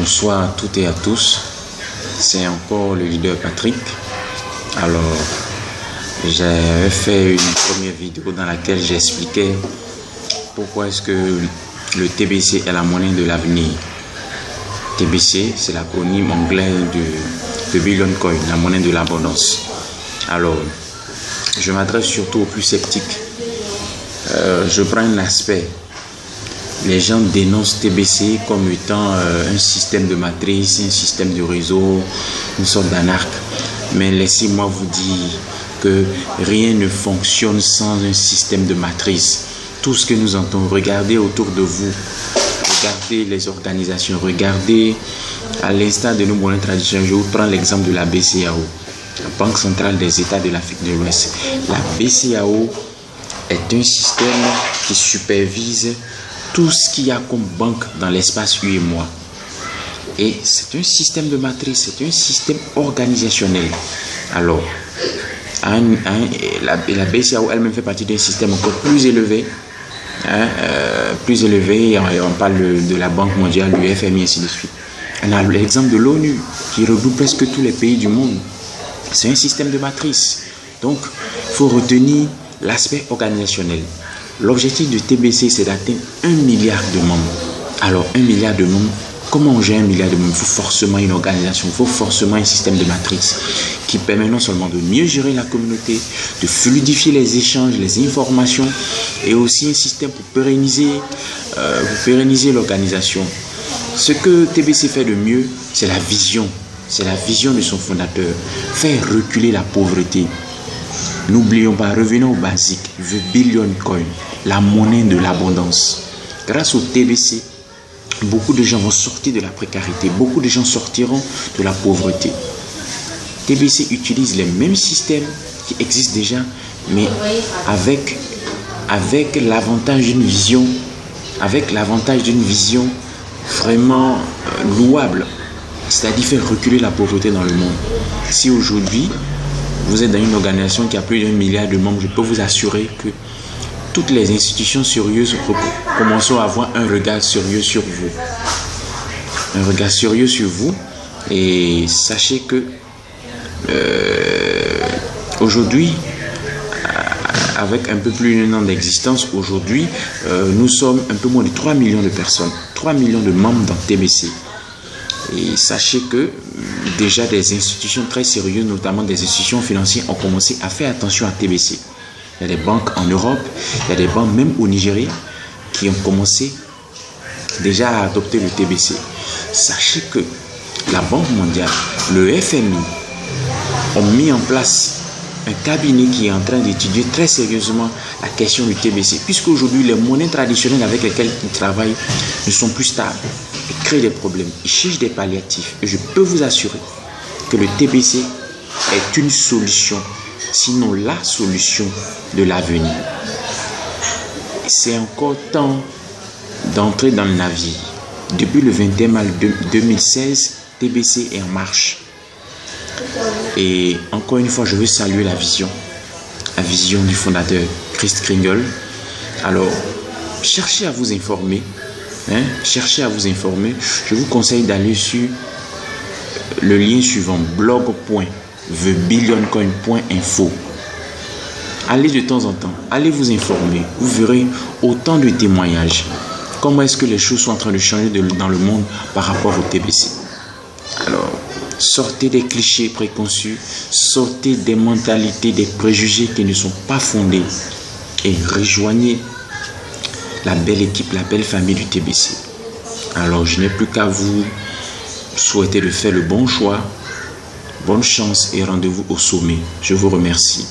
Bonsoir à toutes et à tous, c'est encore le leader Patrick. Alors, j'ai fait une première vidéo dans laquelle j'expliquais pourquoi est-ce que le TBC est la monnaie de l'avenir. TBC, c'est l'acronyme anglais de Billion Coin, la monnaie de l'abondance. Alors, je m'adresse surtout aux plus sceptiques. Je prends un aspect. Les gens dénoncent TBC comme étant un système de matrice, un système de réseau, une sorte d'anarque. Mais laissez-moi vous dire que rien ne fonctionne sans un système de matrice. Tout ce que nous entendons, regardez autour de vous, regardez les organisations, regardez à l'instar de nos monnaies traditionnelles. Je vous prends l'exemple de la BCAO, la Banque centrale des États de l'Afrique de l'Ouest. La BCAO est un système qui supervise tout ce qu'il y a comme banque dans l'espace UEMOA. Et c'est un système de matrice, c'est un système organisationnel. Alors, la BCAO elle-même fait partie d'un système encore plus élevé. On parle de la Banque mondiale, du FMI, ainsi de suite. On a l'exemple de l'ONU, qui regroupe presque tous les pays du monde. C'est un système de matrice. Donc, il faut retenir l'aspect organisationnel. L'objectif du TBC, c'est d'atteindre 1 milliard de membres. Alors, 1 milliard de membres, comment on gère 1 milliard de membres? Il faut forcément une organisation, il faut forcément un système de matrice qui permet non seulement de mieux gérer la communauté, de fluidifier les échanges, les informations, et aussi un système pour pérenniser l'organisation. Ce que TBC fait de mieux, c'est la vision. C'est la vision de son fondateur. Faire reculer la pauvreté. N'oublions pas, revenons au basique, the Billion Coin, la monnaie de l'abondance. Grâce au TBC, beaucoup de gens vont sortir de la précarité, beaucoup de gens sortiront de la pauvreté. TBC utilise les mêmes systèmes qui existent déjà, mais avec l'avantage d'une vision, vraiment louable, c'est-à-dire faire reculer la pauvreté dans le monde. Si aujourd'hui, vous êtes dans une organisation qui a plus d'1 milliard de membres, je peux vous assurer que toutes les institutions sérieuses commenceront à avoir un regard sérieux sur vous. Un regard sérieux sur vous. Et sachez que aujourd'hui, avec un peu plus d'un an d'existence, aujourd'hui, nous sommes un peu moins de 3 millions de personnes, 3 millions de membres dans TBC. Et sachez que déjà des institutions très sérieuses, notamment des institutions financières, ont commencé à faire attention à TBC. Il y a des banques en Europe, il y a des banques même au Nigeria qui ont commencé déjà à adopter le TBC. Sachez que la Banque mondiale, le FMI ont mis en place un cabinet qui est en train d'étudier très sérieusement la question du TBC, puisque aujourd'hui les monnaies traditionnelles avec lesquelles ils travaillent ne sont plus stables. Ils créent des problèmes, ils cherchent des palliatifs. Et je peux vous assurer que le TBC est une solution, sinon la solution de l'avenir. C'est encore temps d'entrer dans le navire. Depuis le 21 mars 2016, TBC est en marche. Et encore une fois, je veux saluer la vision du fondateur Chris Kringle. Alors, cherchez à vous informer. Cherchez à vous informer. Je vous conseille d'aller sur le lien suivant, blog.thebillioncoin.info. Allez de temps en temps, allez vous informer. Vous verrez autant de témoignages. Comment est-ce que les choses sont en train de changer dans le monde par rapport au TBC. Alors, sortez des clichés préconçus, sortez des mentalités, des préjugés qui ne sont pas fondés et rejoignez la belle équipe, la belle famille du TBC. Alors, je n'ai plus qu'à vous souhaiter de faire le bon choix. Bonne chance et rendez-vous au sommet. Je vous remercie.